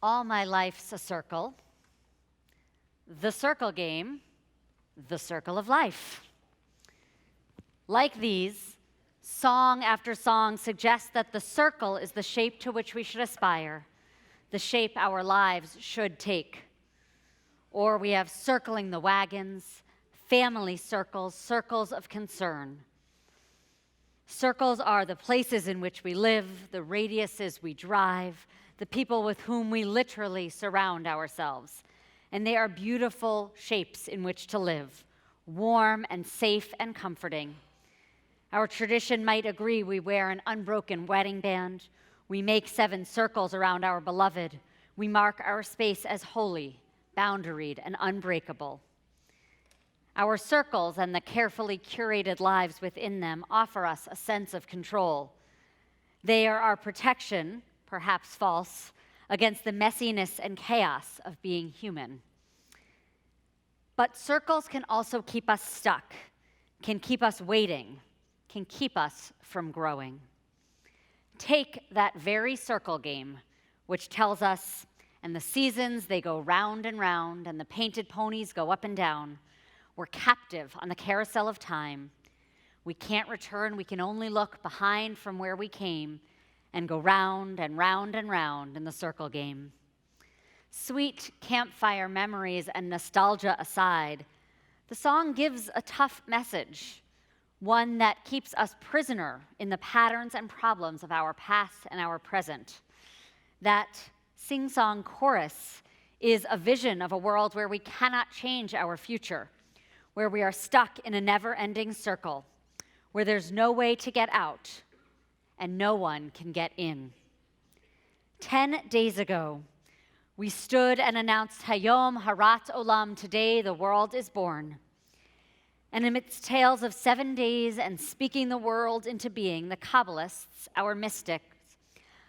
All my life's a circle. The circle game, the circle of life. Like these, song after song suggests that the circle is the shape to which we should aspire, the shape our lives should take. Or we have circling the wagons, family circles, circles of concern. Circles are the places in which we live, the radiuses we drive, the people with whom we literally surround ourselves. And they are beautiful shapes in which to live, warm and safe and comforting. Our tradition might agree we wear an unbroken wedding band. We make 7 circles around our beloved. We mark our space as holy, boundaried, and unbreakable. Our circles and the carefully curated lives within them offer us a sense of control. They are our protection, perhaps false, against the messiness and chaos of being human. But circles can also keep us stuck, can keep us waiting, can keep us from growing. Take that very circle game, which tells us, and the seasons, they go round and round, and the painted ponies go up and down. We're captive on the carousel of time. We can't return, we can only look behind from where we came and go round and round and round in the circle game. Sweet campfire memories and nostalgia aside, the song gives a tough message, one that keeps us prisoner in the patterns and problems of our past and our present. That sing-song chorus is a vision of a world where we cannot change our future, where we are stuck in a never-ending circle, where there's no way to get out and no one can get in. 10 days ago, we stood and announced Hayom Harat Olam, today the world is born. And amidst tales of 7 days and speaking the world into being, the Kabbalists, our mystics,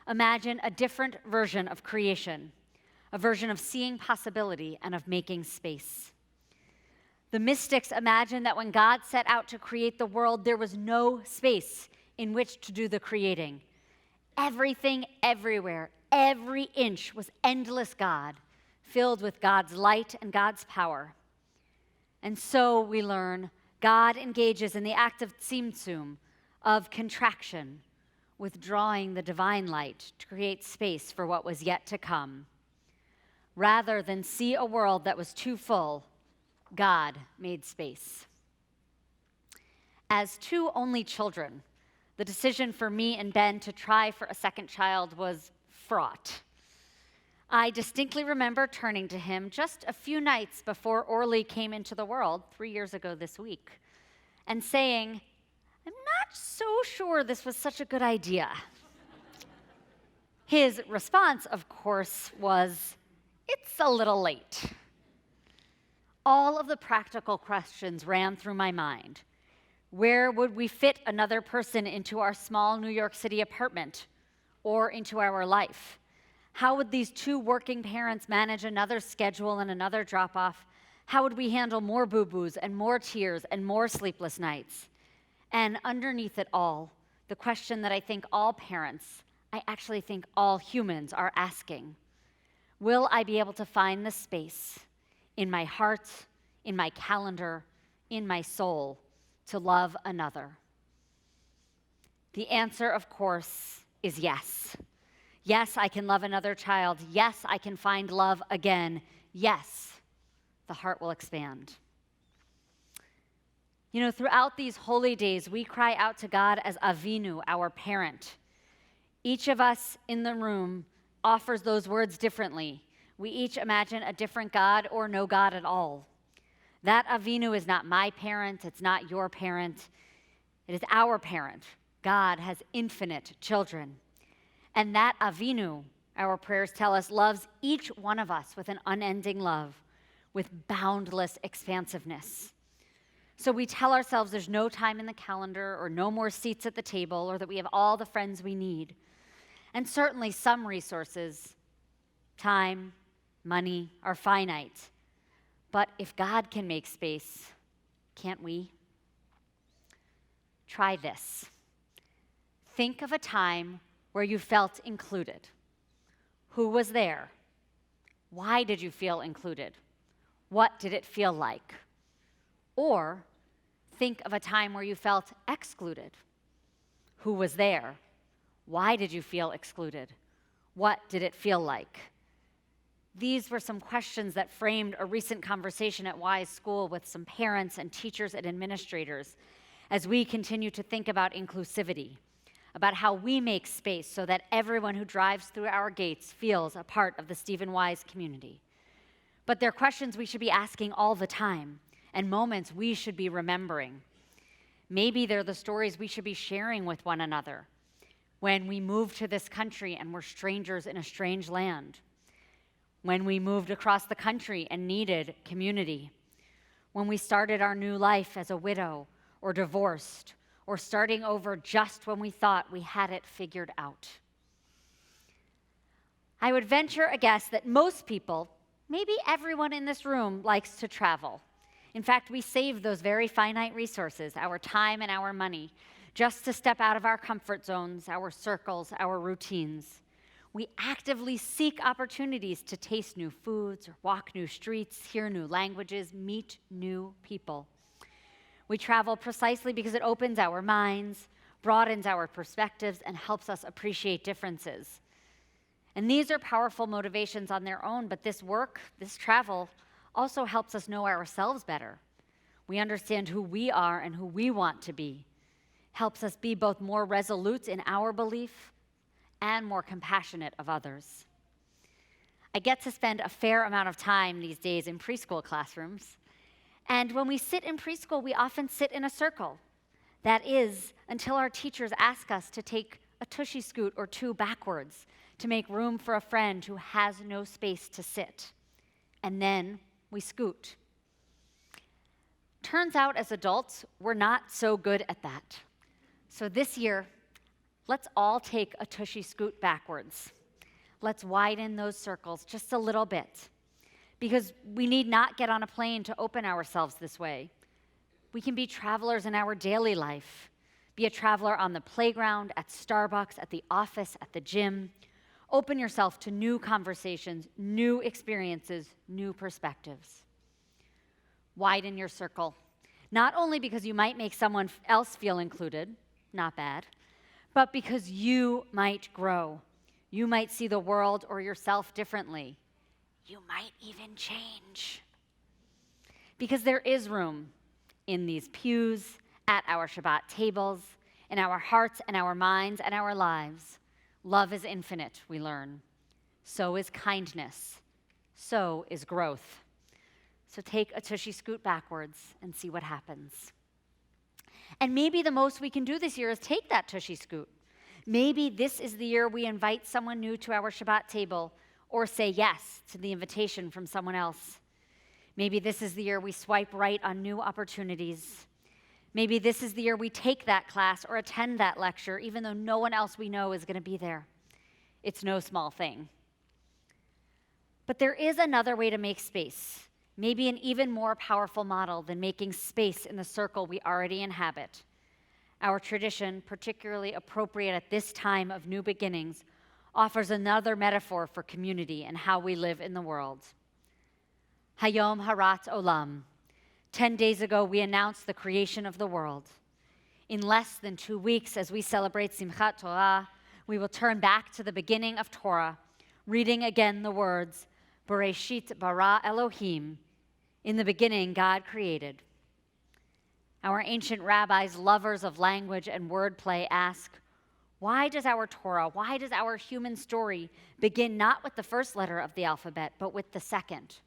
imagine a different version of creation, a version of seeing possibility and of making space. The mystics imagine that when God set out to create the world, there was no space in which to do the creating. Everything, everywhere, every inch was endless God, filled with God's light and God's power. And so we learn God engages in the act of tzimtzum, of contraction, withdrawing the divine light to create space for what was yet to come. Rather than see a world that was too full, God made space. As 2 only children, the decision for me and Ben to try for a second child was fraught. I distinctly remember turning to him just a few nights before Orly came into the world 3 years ago this week and saying, "I'm not so sure this was such a good idea." His response, of course, was, "It's a little late." All of the practical questions ran through my mind. Where would we fit another person into our small New York City apartment or into our life? How would these 2 working parents manage another schedule and another drop-off? How would we handle more boo-boos and more tears and more sleepless nights? And underneath it all, the question that I think all parents, I actually think all humans are asking, will I be able to find the space in my heart, in my calendar, in my soul, to love another? The answer, of course, is yes. Yes, I can love another child. Yes, I can find love again. Yes, the heart will expand. You know, throughout these holy days, we cry out to God as Avinu, our parent. Each of us in the room offers those words differently. We each imagine a different God or no God at all. That Avinu is not my parent, it's not your parent, it is our parent. God has infinite children. And that Avinu, our prayers tell us, loves each one of us with an unending love, with boundless expansiveness. So we tell ourselves there's no time in the calendar or no more seats at the table or that we have all the friends we need. And certainly some resources, time, money, are finite. But if God can make space, can't we? Try this. Think of a time where you felt included. Who was there? Why did you feel included? What did it feel like? Or think of a time where you felt excluded. Who was there? Why did you feel excluded? What did it feel like? These were some questions that framed a recent conversation at Wise School with some parents and teachers and administrators as we continue to think about inclusivity, about how we make space so that everyone who drives through our gates feels a part of the Stephen Wise community. But they're questions we should be asking all the time and moments we should be remembering. Maybe they're the stories we should be sharing with one another when we moved to this country and were strangers in a strange land, when we moved across the country and needed community, when we started our new life as a widow or divorced, or starting over just when we thought we had it figured out. I would venture a guess that most people, maybe everyone in this room, likes to travel. In fact, we save those very finite resources, our time and our money, just to step out of our comfort zones, our circles, our routines. We actively seek opportunities to taste new foods, or walk new streets, hear new languages, meet new people. We travel precisely because it opens our minds, broadens our perspectives, and helps us appreciate differences. And these are powerful motivations on their own, but this work, this travel, also helps us know ourselves better. We understand who we are and who we want to be. Helps us be both more resolute in our belief and more compassionate of others. I get to spend a fair amount of time these days in preschool classrooms. And when we sit in preschool, we often sit in a circle. That is, until our teachers ask us to take a tushy scoot or two backwards to make room for a friend who has no space to sit. And then we scoot. Turns out as adults, we're not so good at that. So this year, let's all take a tushy scoot backwards. Let's widen those circles just a little bit. Because we need not get on a plane to open ourselves this way. We can be travelers in our daily life. Be a traveler on the playground, at Starbucks, at the office, at the gym. Open yourself to new conversations, new experiences, new perspectives. Widen your circle, not only because you might make someone else feel included, not bad, but because you might grow. You might see the world or yourself differently. You might even change. Because there is room in these pews, at our Shabbat tables, in our hearts and our minds and our lives. Love is infinite, we learn. So is kindness. So is growth. So take a tushy scoot backwards and see what happens. And maybe the most we can do this year is take that tushy scoot. Maybe this is the year we invite someone new to our Shabbat table or say yes to the invitation from someone else. Maybe this is the year we swipe right on new opportunities. Maybe this is the year we take that class or attend that lecture, even though no one else we know is going to be there. It's no small thing. But there is another way to make space, maybe an even more powerful model than making space in the circle we already inhabit. Our tradition, particularly appropriate at this time of new beginnings, offers another metaphor for community and how we live in the world. Hayom Harat Olam. 10 days ago, we announced the creation of the world. In less than 2 weeks, as we celebrate Simchat Torah, we will turn back to the beginning of Torah, reading again the words, Bereshit bara Elohim. In the beginning, God created. Our ancient rabbis, lovers of language and wordplay, ask, why does our Torah, why does our human story begin not with the first letter of the alphabet, but with the second?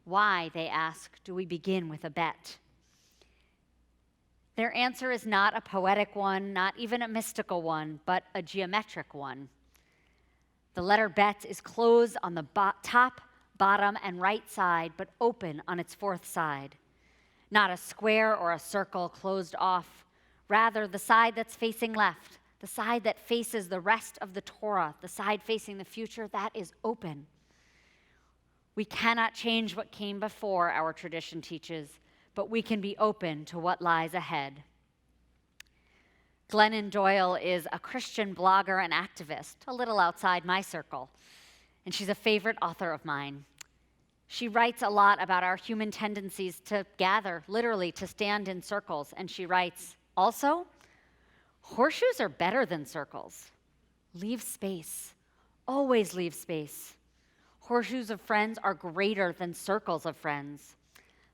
Why, they ask, do we begin with a bet? Their answer is not a poetic one, not even a mystical one, but a geometric one. The letter bet is closed on the top, bottom, and right side, but open on its fourth side. Not a square or a circle closed off, rather the side that's facing left, the side that faces the rest of the Torah, the side facing the future, that is open. We cannot change what came before, our tradition teaches, but we can be open to what lies ahead. Glennon Doyle is a Christian blogger and activist, a little outside my circle, and she's a favorite author of mine. She writes a lot about our human tendencies to gather, literally to stand in circles. And she writes, also, horseshoes are better than circles. Leave space. Always leave space. Horseshoes of friends are greater than circles of friends.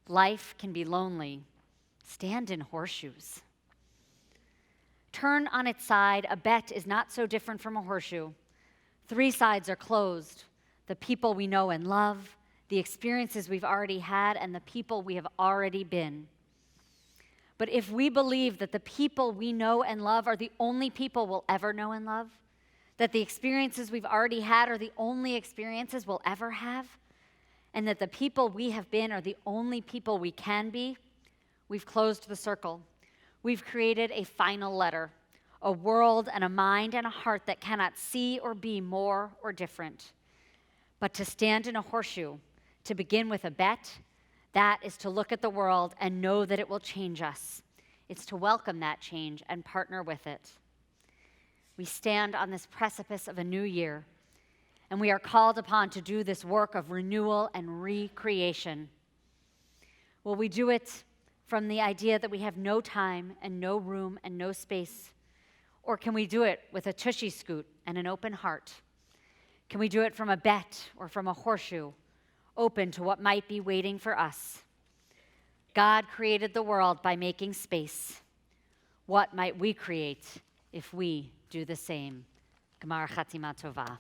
Life can be lonely. Stand in horseshoes. Turn on its side, a bet is not so different from a horseshoe. 3 sides are closed: the people we know and love, the experiences we've already had, and the people we have already been. But if we believe that the people we know and love are the only people we'll ever know and love, that the experiences we've already had are the only experiences we'll ever have, and that the people we have been are the only people we can be, we've closed the circle. We've created a final letter, a world and a mind and a heart that cannot see or be more or different. But to stand in a horseshoe, to begin with a bet, that is to look at the world and know that it will change us. It's to welcome that change and partner with it. We stand on this precipice of a new year, and we are called upon to do this work of renewal and recreation. Will we do it from the idea that we have no time and no room and no space? Or can we do it with a tushy scoot and an open heart? Can we do it from a bet or from a horseshoe, open to what might be waiting for us? God created the world by making space. What might we create if we do the same? Gemar Chatima Tova.